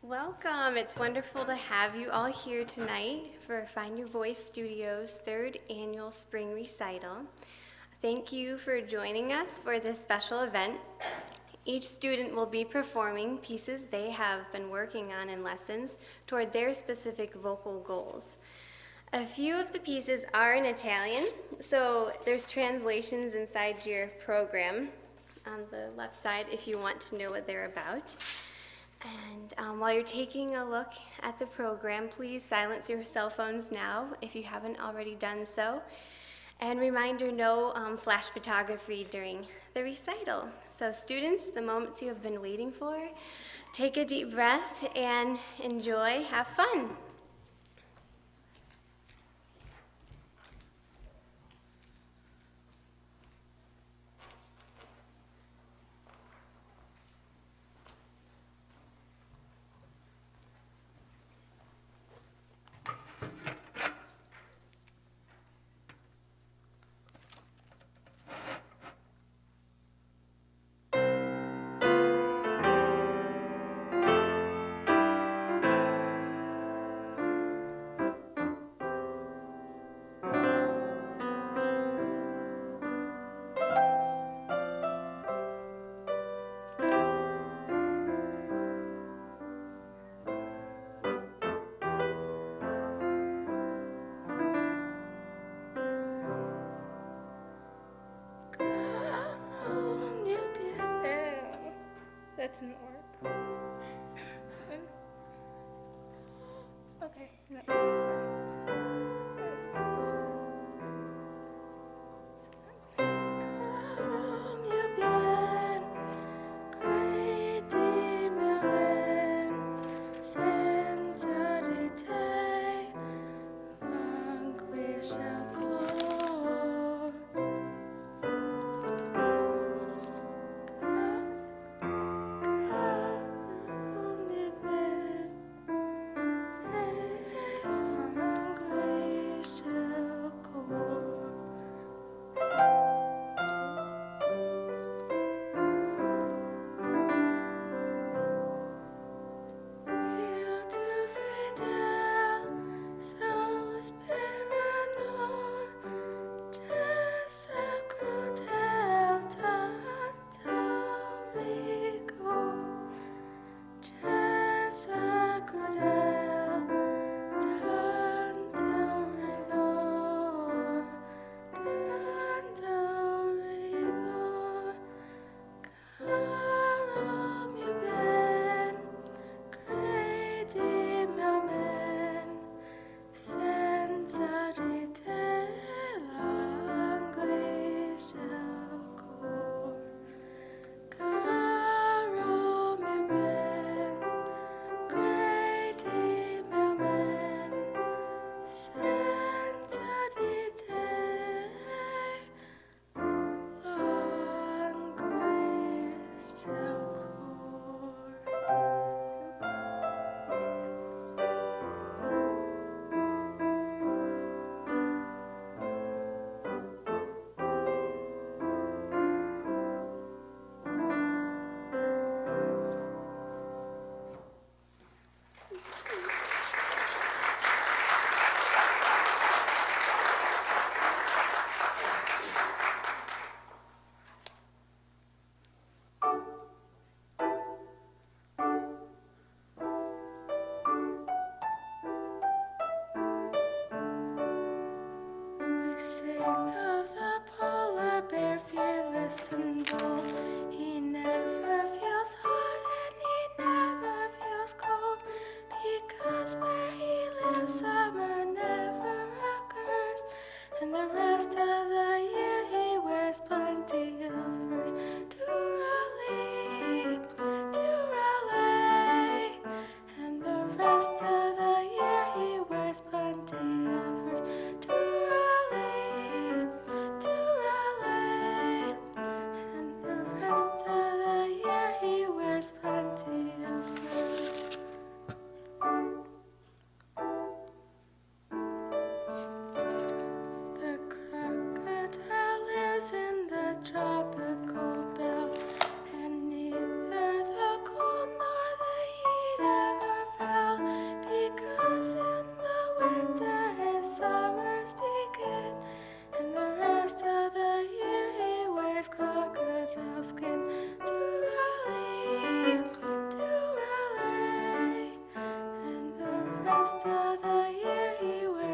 Welcome. It's wonderful to have you all here tonight for Find Your Voice Studio's third annual spring recital. Thank you for joining us for this special event. Each student will be performing pieces they have been working on in lessons toward their specific vocal goals. A few of the pieces are in Italian, so there's translations inside your program on the left side if you want to know what they're about. And while you're taking a look at the program, please silence your cell phones now if you haven't already done so. And reminder, no flash photography during the recital. So students, the moments you have been waiting for, take a deep breath and enjoy, have fun. That didn't work. Okay.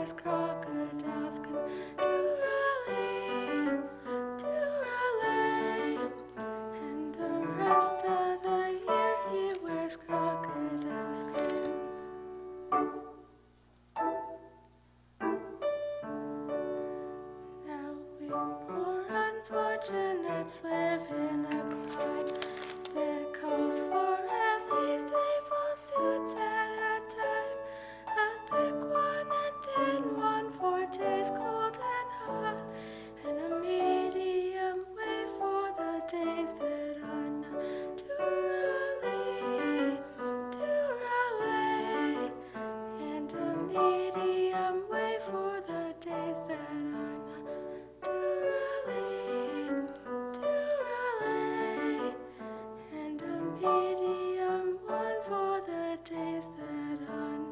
where's crocodiles come to rally, and the rest of the year he wears crocodile skin. Now we poor unfortunates live in a climate that calls for at least 3 full suits at a time. A thick one and thin one for days cold and hot, and a medium way for the days that are not to rally, and a medium way for the days that are not to rally, and a medium one for the days that are not.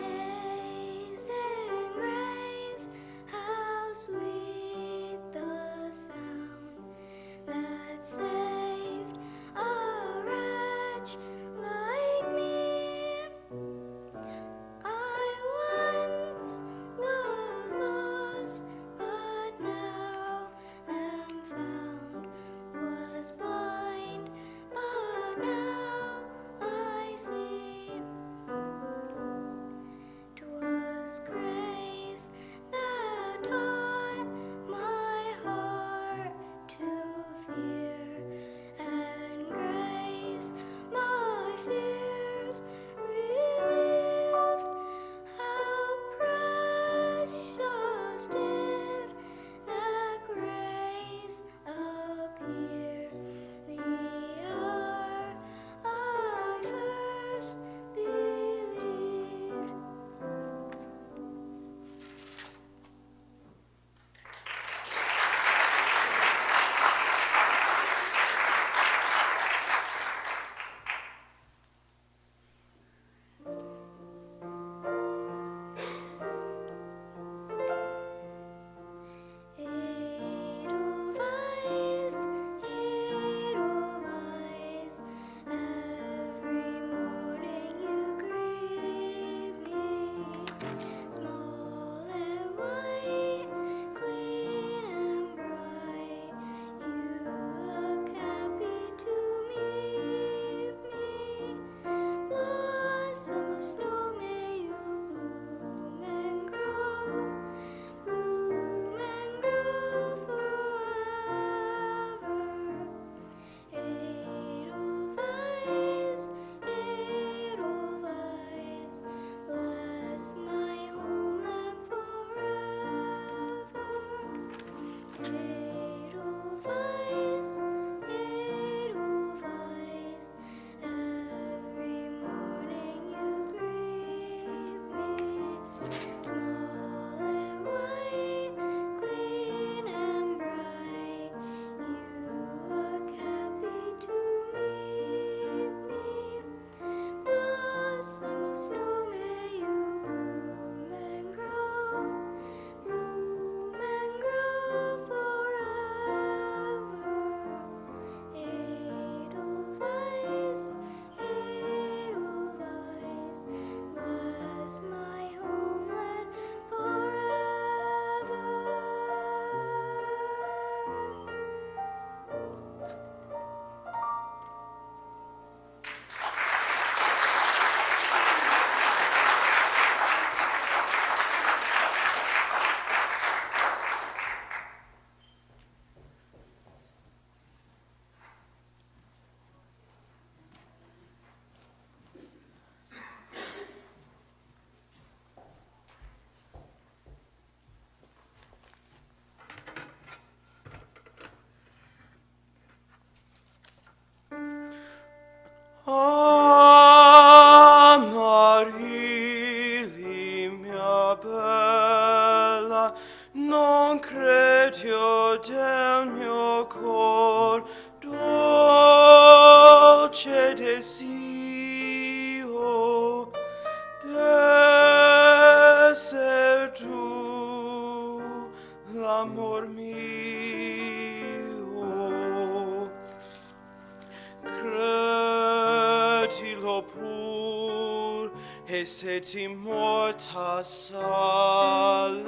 Amazing grace, how sweet the sound that saved a wretch like me. I once was lost, but now am found, was blind, but now I see. 'Twas grace that taught my heart to fear, and grace my fears relieved. How precious did that grace appear the hour I first believed. Edelweiss, every morning you grieve me. Small and white, clean and bright, you look happy to meet me. Blossom of snow, may you bloom and grow forever. Edelweiss, Edelweiss, bless my homeland forever. Edelweiss, Edelweiss, every morning you greet deseo de ser tú, l'amor mio. Credilo pur, e se ti morta sale,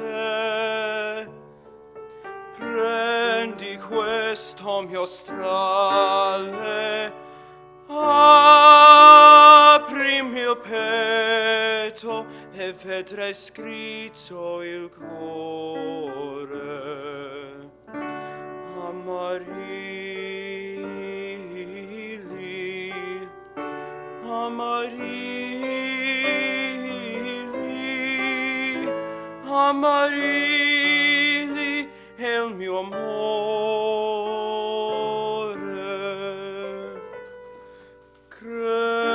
prendi questo mio strale, aprimi il petto e vedrai scritto il cuore. Amarili, amarili, amarili è il mio amore. Credilo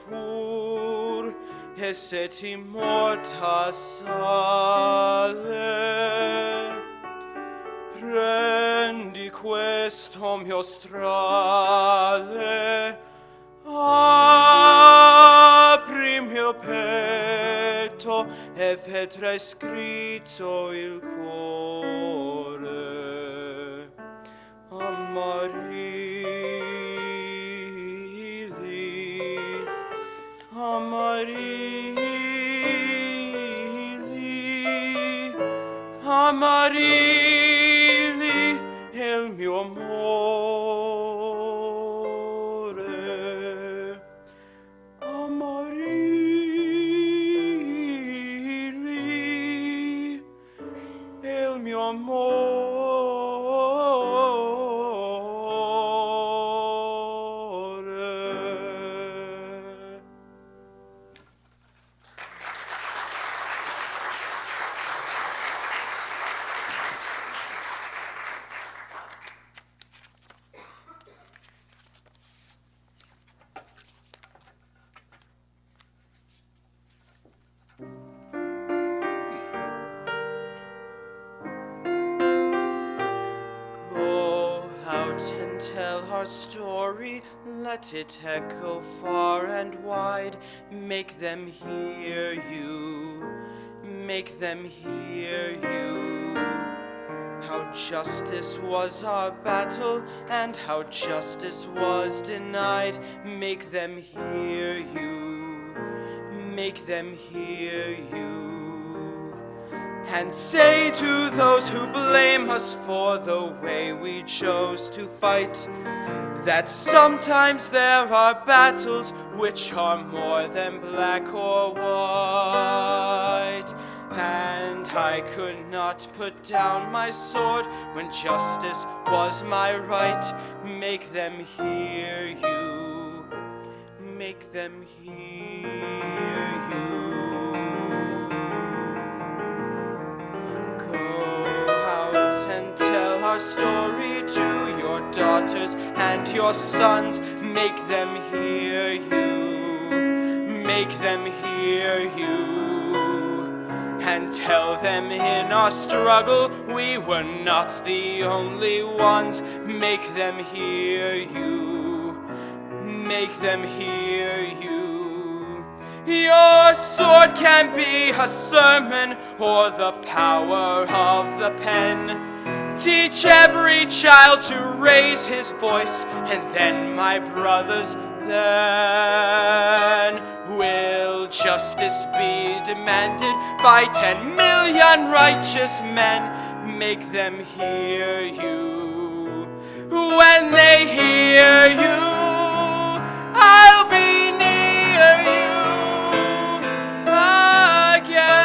pur, e se ti morta sale, prendi questo mio strale, aprimi il petto e vedrai scritto il cuore. Amarili, amarili, amarili è il mio amore. Amarili è il mio amore. Go out and tell our story, let it echo far and wide. Make them hear you, make them hear you. How justice was our battle, and how justice was denied. Make them hear you, make them hear you. And say to those who blame us for the way we chose to fight, that sometimes there are battles which are more than black or white. And I could not put down my sword when justice was my right. Make them hear you, make them hear you. And tell our story to your daughters and your sons. Make them hear you, make them hear you. And tell them in our struggle we were not the only ones. Make them hear you, make them hear you. Your sword can be a sermon or the power of the pen. Teach every child to raise his voice, and then, my brothers, then will justice be demanded by 10 million righteous men. Make them hear you. When they hear you, I'll be near you again.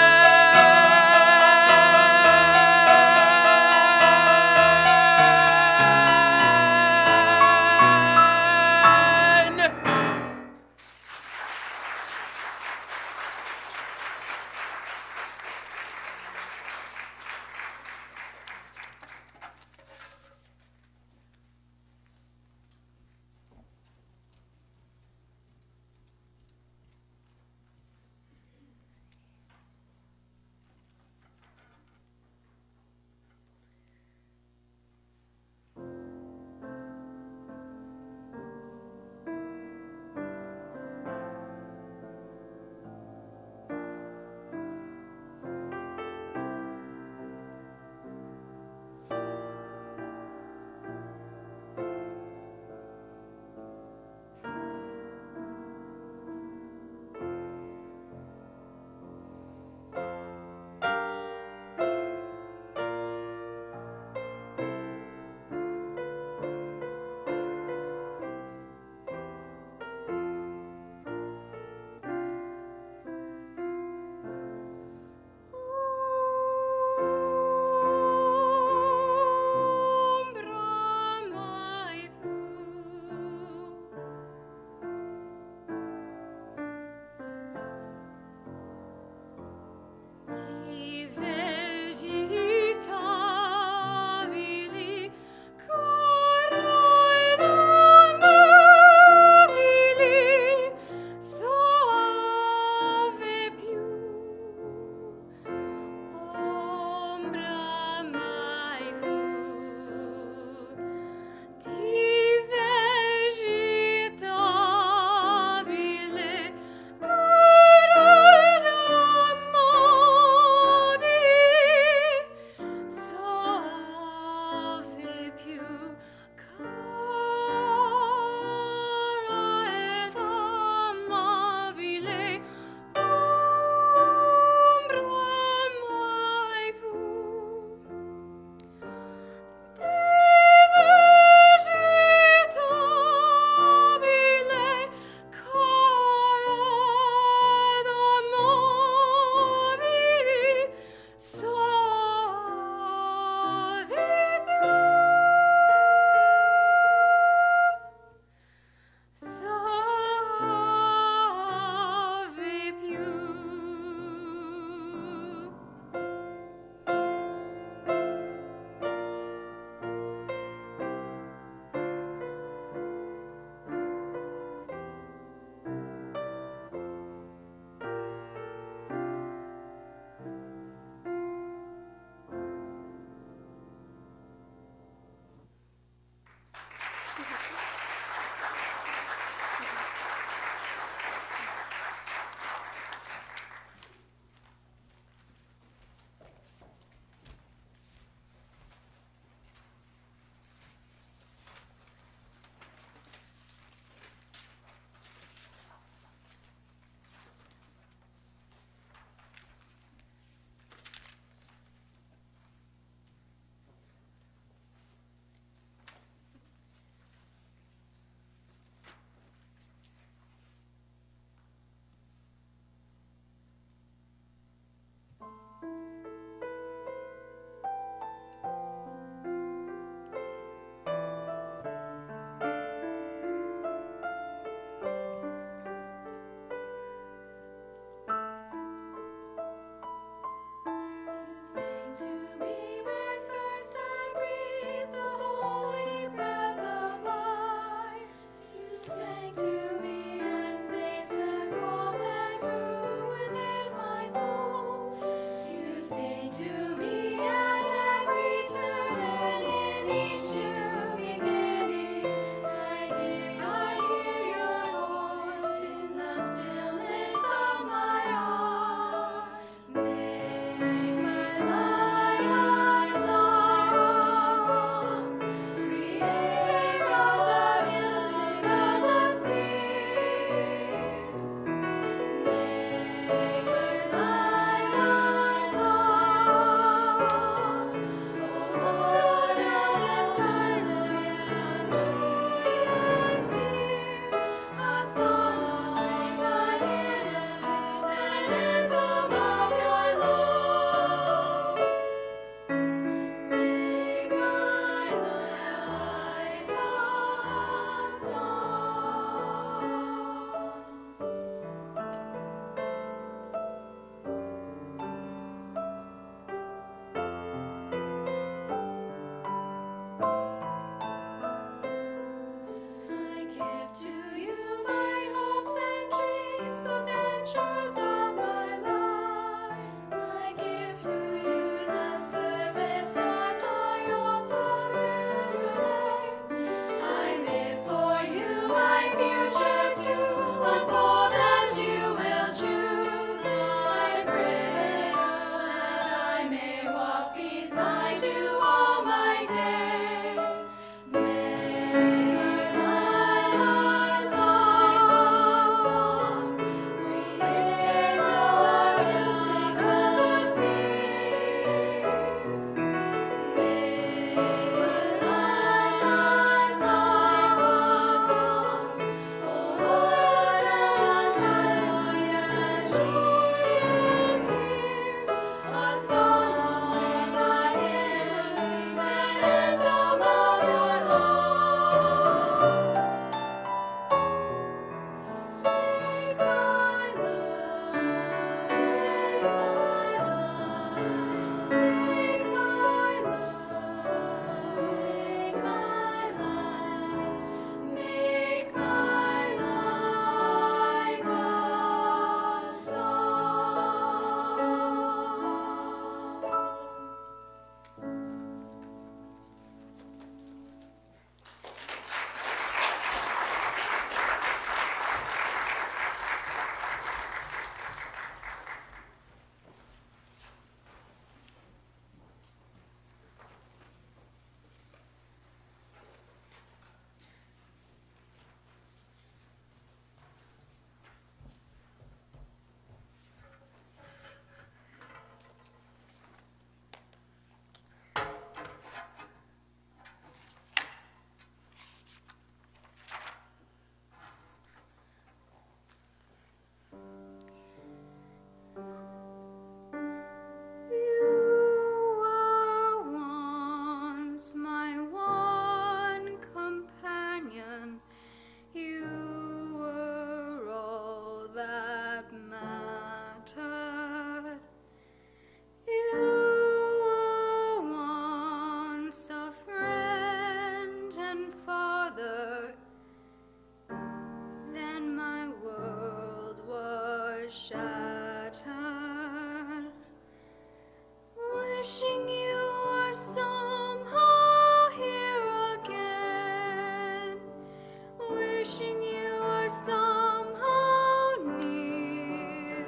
wishing you were somehow near.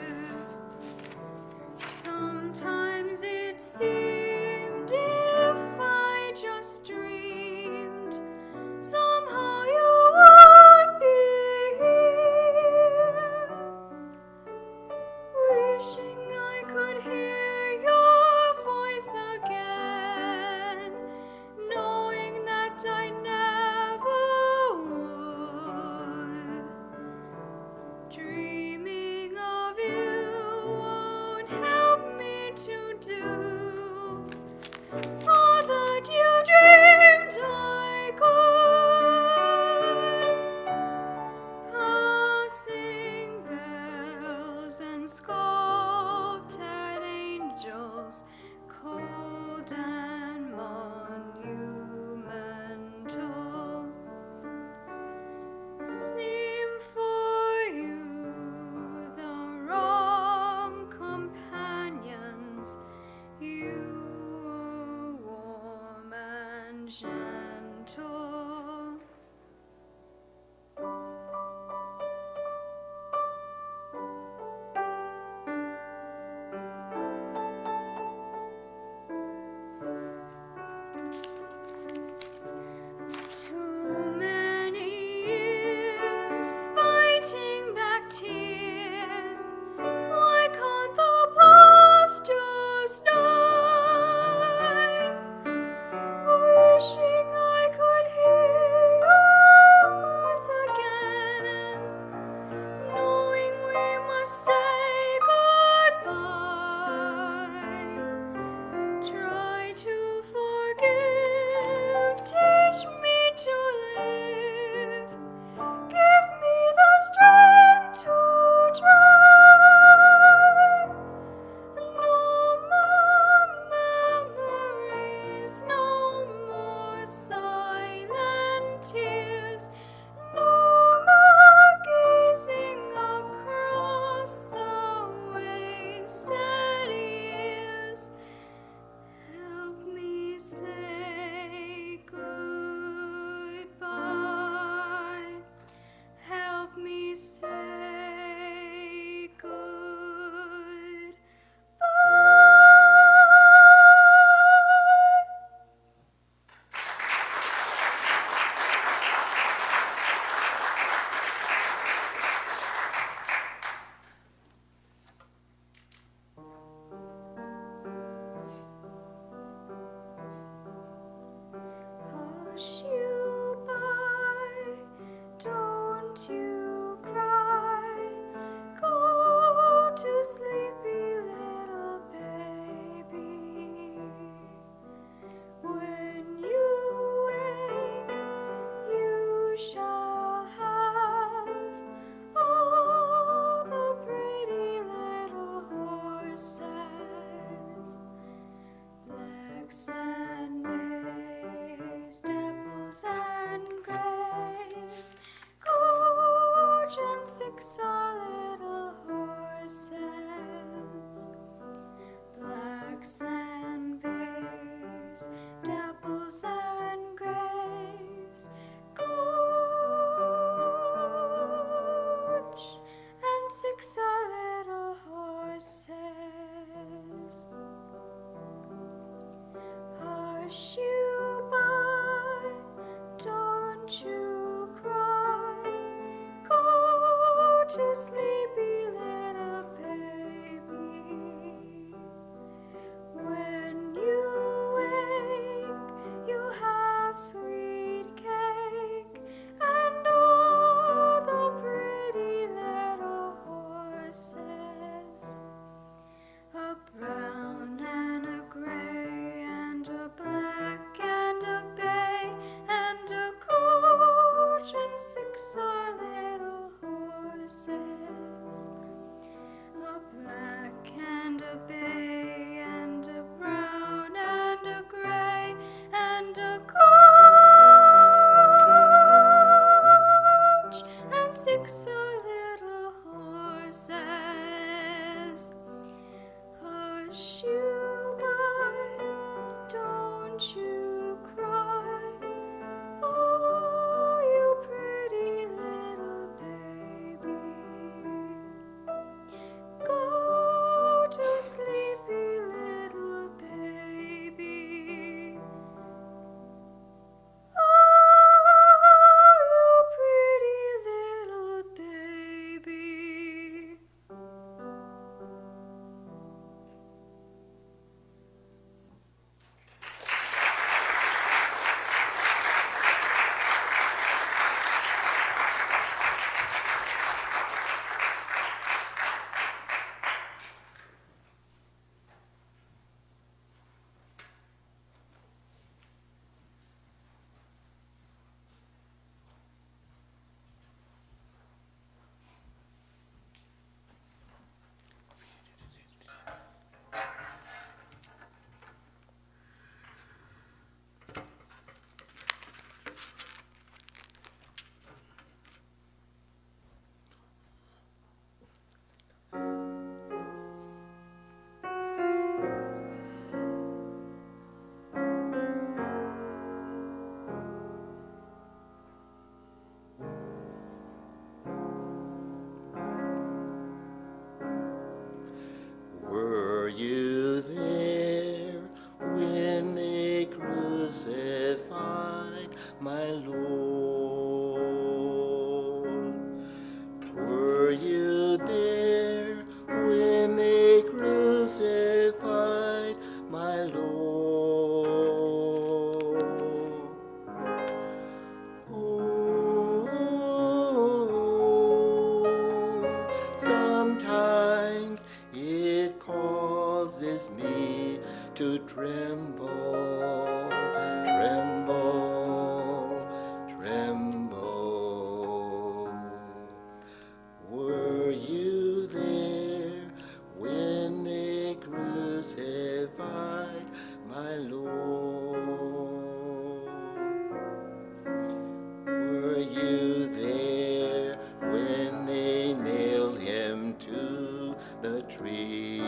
Sometimes it seemed if I just dreamed, somehow you would be here. Wishing I could hear your voice again, knowing that I never would. Dreaming of you won't help me to do all that you dreamed I could. Passing bells and sculpted angels, cold and monumental, seem for you the wrong companions. You were warm and gentle. Too many years fighting back tears. Why can't the past just die? Wishing I could hear your voice again, knowing we must say goodbye. Try to forgive, teach me to live, give me the strength to try. No more memories, no more silent tears, no more gazing across the wasted years. Help me say goodbye. Help me say goodbye. Hush you by, don't you cry. Go to sleepy little baby. When you wake, you shall have all the pretty little horses. Blacks and bays, daples and grays, coach and six are little horses. Blacks and bays, daples and grays, coach and six are little horses. Hush you by, don't you cry. Go to sleepy little baby. When you wake, you have sweet cake and all the pretty little horses. A brown and a gray and a black and a bay and a coach and six are little horses. my Lord. Were you there when they crucified my Lord? Oh, sometimes it causes me to tremble, tremble, tremble. Were you there when they crucified my Lord? Were you there when they nailed him to the tree?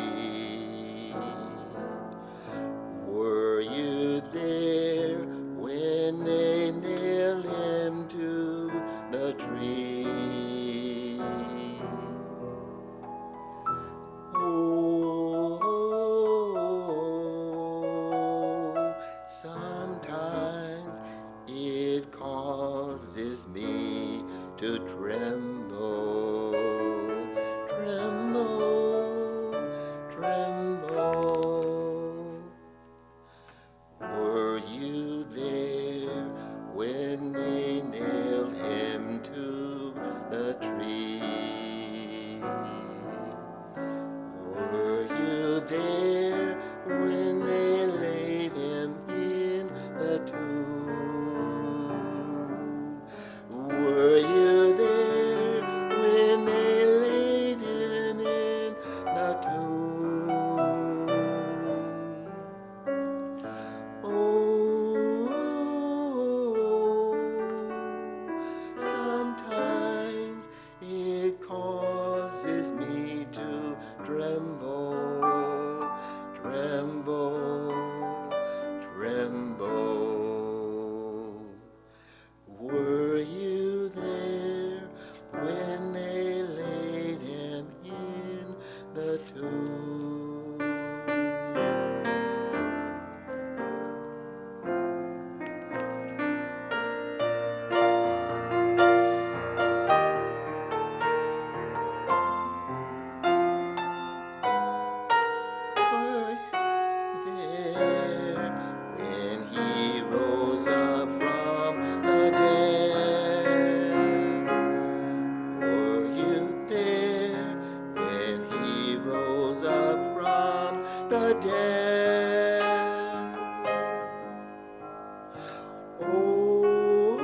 Were you there when they nailed him to the tree? Oh, sometimes it causes me to tremble, tremble, tremble. Were you there when they nailed him to the tree? Were you there when they laid him in the tomb? Were you there when they laid him in the tomb? Oh, sometimes it causes me to tremble, tremble, tremble. Were you there when they laid him in the tomb? Were there when he rose up from the dead? Were you there when he rose up from the dead? Oh,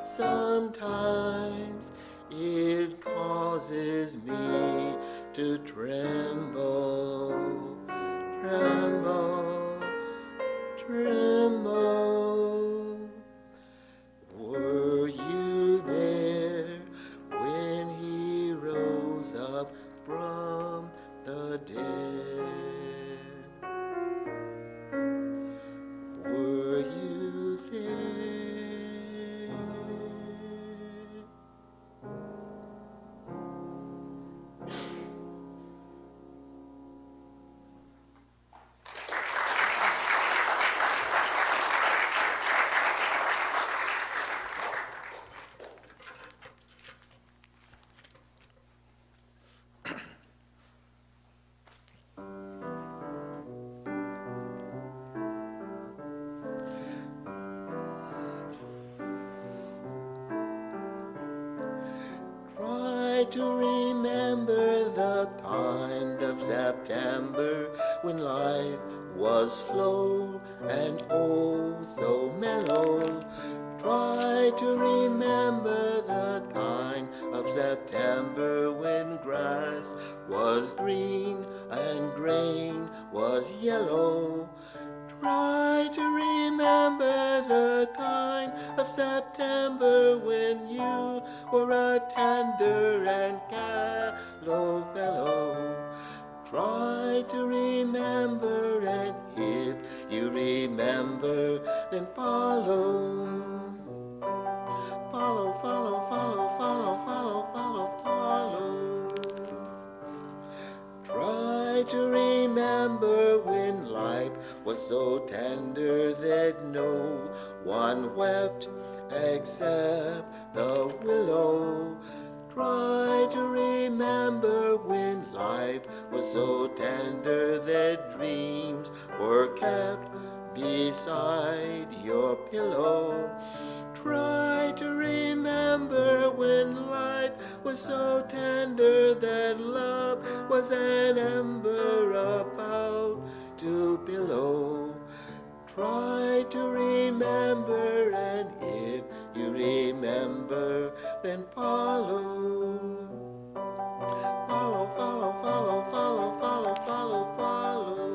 sometimes it causes me to tremble, tremble, tremble. Were you there when he rose up from the dead? Were you there? Try to remember the kind of September when life was slow and oh so mellow. Try to remember the kind of September when grass was green and grain was yellow. Try to remember the kind of September when you were a tender and callow fellow. Try to remember, and if you remember, then follow. Follow, follow, follow, follow, follow, follow, follow. Try to remember when life was was so tender that no one wept except the willow. Try to remember when life was so tender that dreams were kept beside your pillow. Try to remember when life was so tender that love was an ember about to billow. Try to remember, and if you remember, then follow. Follow, follow, follow, follow, follow, follow, follow.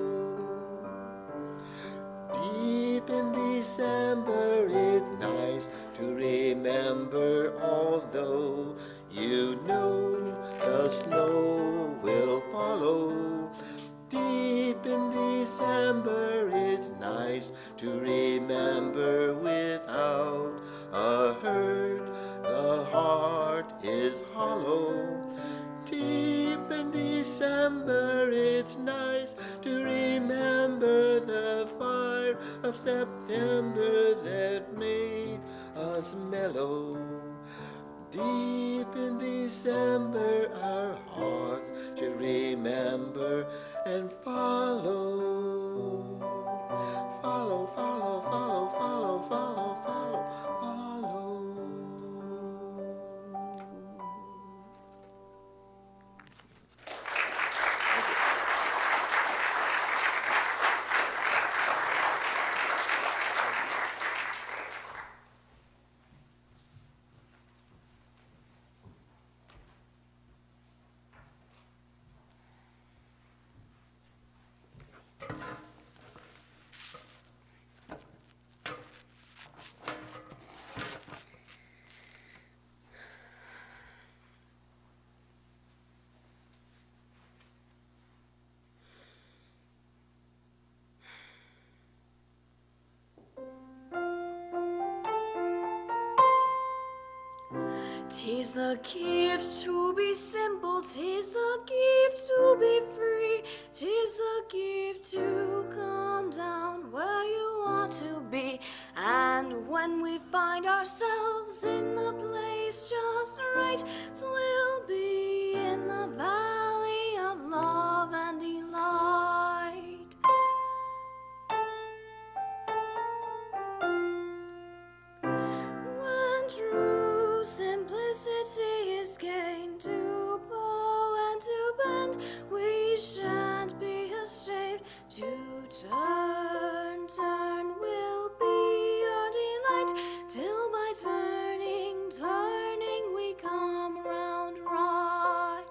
Deep in December, it's nice to remember, although you know the snow will follow. Deep in December, it's nice to remember without a hurt. The heart is hollow. Deep in December, it's nice to remember the fire of September that made us mellow. Deep in December, our hearts should remember and follow. Follow, follow, follow, follow, follow, follow, follow. Tis the gift to be simple, tis the gift to be free, tis the gift to come down where you want to be. And when we find ourselves in the place just right, so we'll be in the valley of love and delight. When true simplicity is gained, to bow and to bend, we shan't be ashamed to turn, turn will be our delight, till by turning, turning we come round right.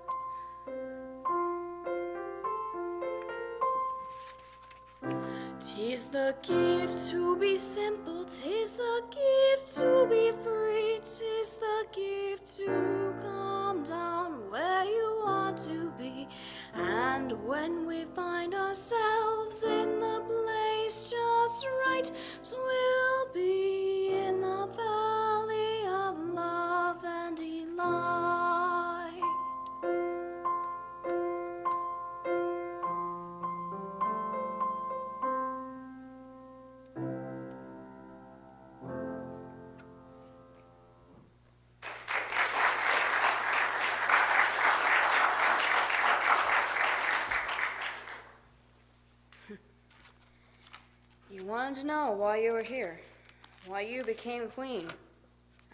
Tis the gift to be simple, tis the gift to be free, tis the gift to come down where you want to be. And when we find ourselves in the place just right, so we'll be in the valley of love and delight. You wanted to know why you were here, why you became queen.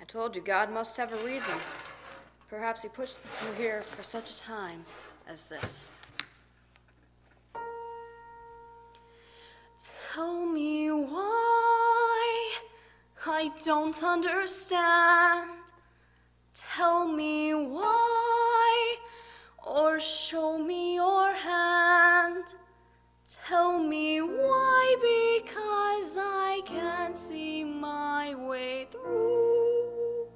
I told you God must have a reason. Perhaps he put you here for such a time as this. Tell me why, I don't understand. Tell me why, or show me your hand. Tell me why, because I can't see my way through.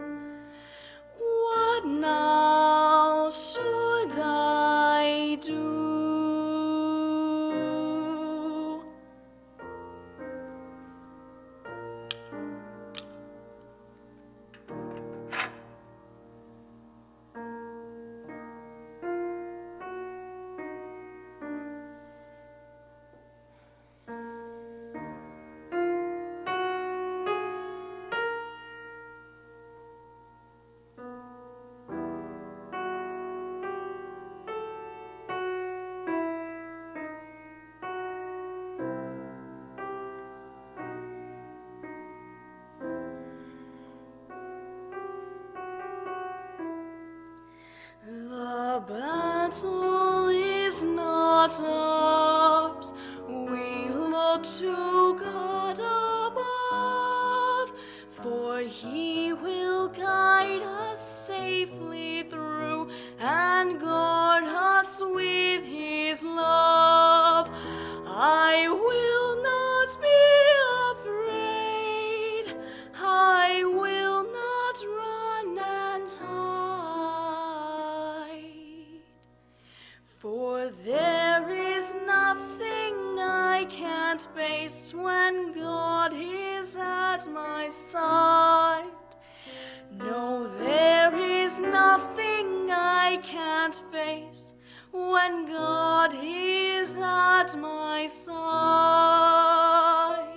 What now should I do? battle is not ours. We look to God above, for He will guide us safely through and guard us with His love. I will not be afraid. I will not run and hide. For there is nothing I can't face when God is at my side. No, there is nothing I can't face when God is at my side.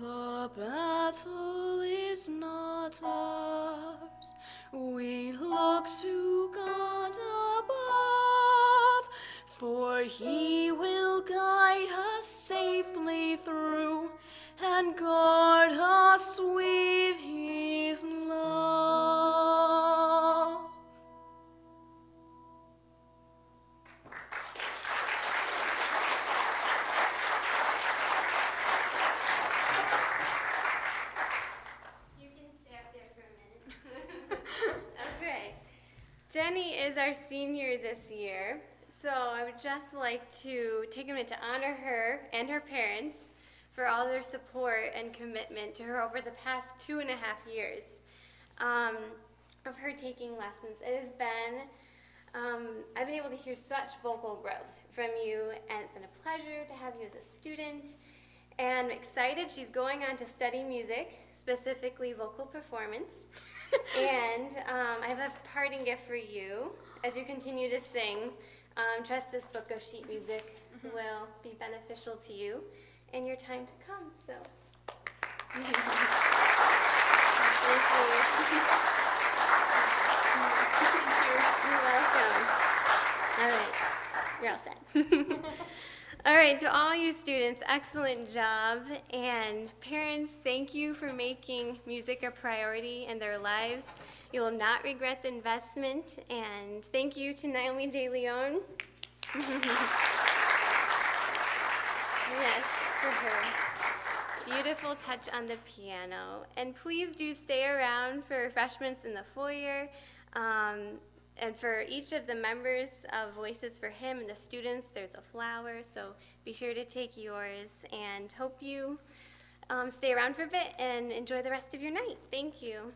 The battle is not ours. We look to God above, for He will guide us safely through and guard us with His love. You can stay up there for a minute. Okay. Jenny is our senior this year, so I would just like to take a minute to honor her and her parents for all their support and commitment to her over the past 2.5 years of her taking lessons. It has been, I've been able to hear such vocal growth from you, and it's been a pleasure to have you as a student. And I'm excited. She's going on to study music, specifically vocal performance. And I have a parting gift for you as you continue to sing. Trust this book of sheet music will be beneficial to you in your time to come. So, thank you. You're welcome. All right, you're all set. All right, to all you students, excellent job. And parents, thank you for making music a priority in their lives. You will not regret the investment. And thank you to Naomi De Leon. Yes, for her beautiful touch on the piano. And please do stay around for refreshments in the foyer. And for each of the members of Voices for Him and the students, there's a flower, so be sure to take yours, and hope you stay around for a bit and enjoy the rest of your night. Thank you.